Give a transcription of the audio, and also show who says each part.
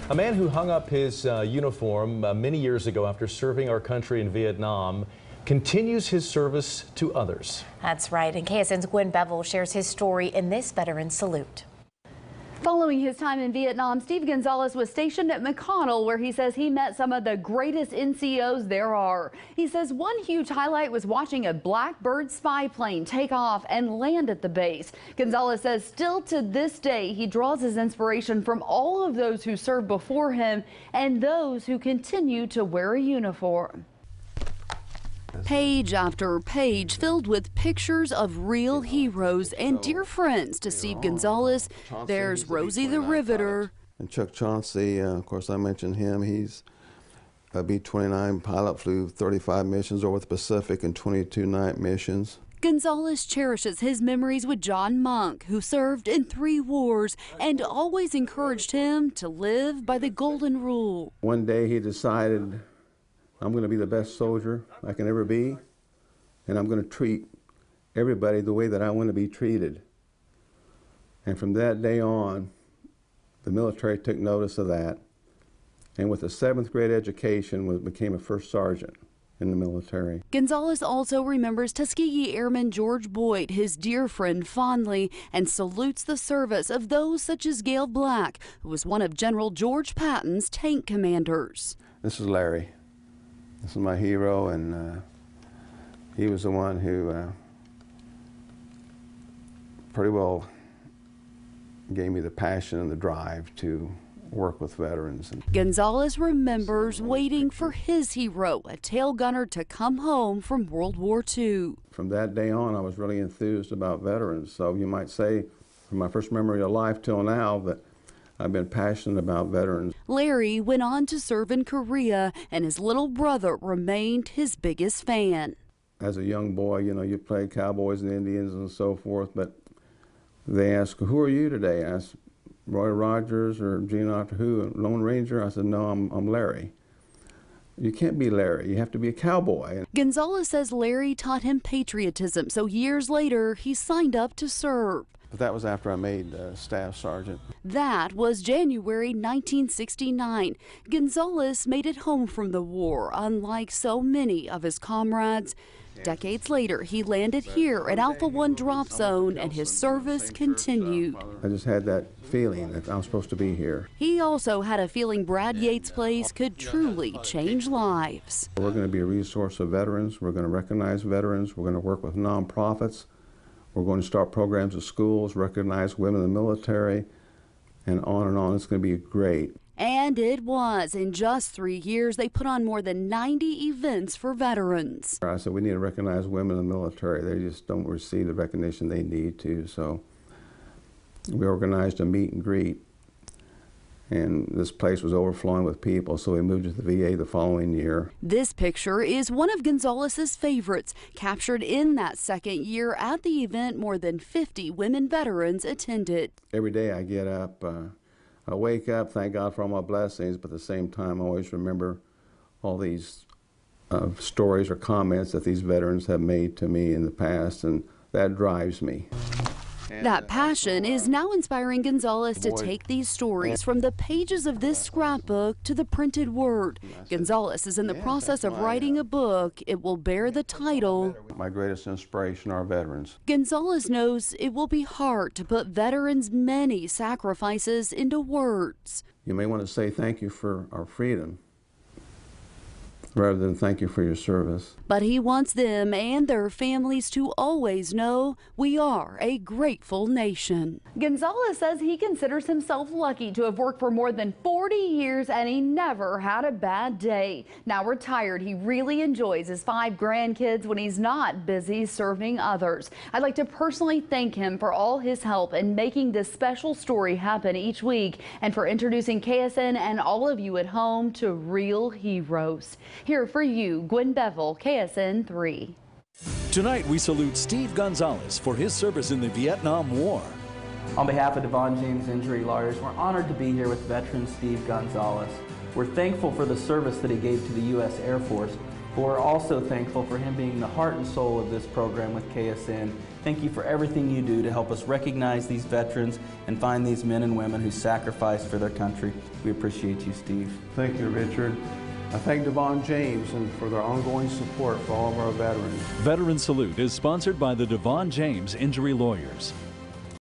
Speaker 1: A man who hung up his uniform many years ago after serving our country in Vietnam continues his service to others.
Speaker 2: That's right, and KSN's Gwen Bevel shares his story in this Veteran Salute.
Speaker 3: Following his time in Vietnam, Steve Gonzales was stationed at McConnell, where he says he met some of the greatest NCOs there are. He says one huge highlight was watching a Blackbird spy plane take off and land at the base. Gonzales says still to this day he draws his inspiration from all of those who served before him and those who continue to wear a uniform. Page after page filled with pictures of real heroes and dear friends to Steve Gonzales. There's Rosie the Riveter.
Speaker 4: And Chuck Chauncey, of course, I mentioned him. He's a B-29 pilot, flew 35 missions over the Pacific and 22 night missions.
Speaker 3: Gonzales cherishes his memories with John Monk, who served in 3 wars and always encouraged him to live by the golden rule.
Speaker 4: One day he decided, I'm going to be the best soldier I can ever be, and I'm going to treat everybody the way that I want to be treated. And from that day on, the military took notice of that, and with a 7th grade education, became a first sergeant in the military.
Speaker 3: Gonzales also remembers Tuskegee Airman George Boyd, his dear friend, fondly, and salutes the service of those such as Gail Black, who was one of General George Patton's tank commanders.
Speaker 4: This is Larry. This is my hero, and he was the one who pretty well gave me the passion and the drive to work with veterans.
Speaker 3: Gonzales remembers waiting for his hero, a tail gunner, to come home from World War II.
Speaker 4: From that day on, I was really enthused about veterans. So you might say, from my first memory of life till now, that I've been passionate about veterans.
Speaker 3: Larry went on to serve in Korea, and his little brother remained his biggest fan.
Speaker 4: As a young boy, you know, you played cowboys and Indians and so forth, but they asked, who are you today? I asked, Roy Rogers or Gene Doctor Who, Lone Ranger? I said, no, I'm Larry. You can't be Larry, you have to be a cowboy.
Speaker 3: Gonzales says Larry taught him patriotism, so years later he signed up to serve.
Speaker 4: But that was after I made staff sergeant.
Speaker 3: That was January 1969. Gonzales made it home from the war, unlike so many of his comrades. Decades later, he landed here at Alpha 1 Drop Zone, and his service continued.
Speaker 4: I just had that feeling that I'm supposed to be here.
Speaker 3: He also had a feeling Brad Yates' place could truly change lives.
Speaker 4: We're going to be a resource of veterans. We're going to recognize veterans. We're going to work with nonprofits. We're going to start programs at schools, recognize women in the military, and on and on. It's going to be great.
Speaker 3: And it was. In just 3 years, they put on more than 90 events for veterans.
Speaker 4: I said we need to recognize women in the military. They just don't receive the recognition they need to. So we organized a meet and greet, and this place was overflowing with people, so we moved to the VA the following year.
Speaker 3: This picture is one of Gonzales' favorites, captured in that second year. At the event, more than 50 women veterans attended.
Speaker 4: Every day I get up, I wake up, thank God for all my blessings, but at the same time I always remember all these stories or comments that these veterans have made to me in the past, and that drives me.
Speaker 3: That passion is now inspiring Gonzales to take these stories from the pages of this scrapbook to the printed word. Gonzales is in the process of writing a book. It will bear the title,
Speaker 4: My Greatest Inspiration Are Veterans.
Speaker 3: Gonzales knows it will be hard to put veterans' many sacrifices into words.
Speaker 4: You may want to say thank you for our freedom, rather than thank you for your service.
Speaker 3: But he wants them and their families to always know we are a grateful nation. Gonzales says he considers himself lucky to have worked for more than 40 years, and he never had a bad day. Now retired, he really enjoys his 5 grandkids when he's not busy serving others. I'd like to personally thank him for all his help in making this special story happen each week, and for introducing KSN and all of you at home to real heroes. Here for you, Gwen Bevel, KSN 3.
Speaker 5: Tonight we salute Steve Gonzales for his service in the Vietnam War.
Speaker 6: On behalf of DeVaughn James Injury Lawyers, we're honored to be here with veteran Steve Gonzales. We're thankful for the service that he gave to the U.S. Air Force, But we're also thankful for him being the heart and soul of this program with KSN. Thank you for everything you do to help us recognize these veterans and find these men and women who sacrificed for their country. We appreciate you, Steve.
Speaker 4: Thank you, Richard. I thank DeVaughn James and for their ongoing support for all of our veterans.
Speaker 5: Veteran Salute is sponsored by the DeVaughn James Injury Lawyers.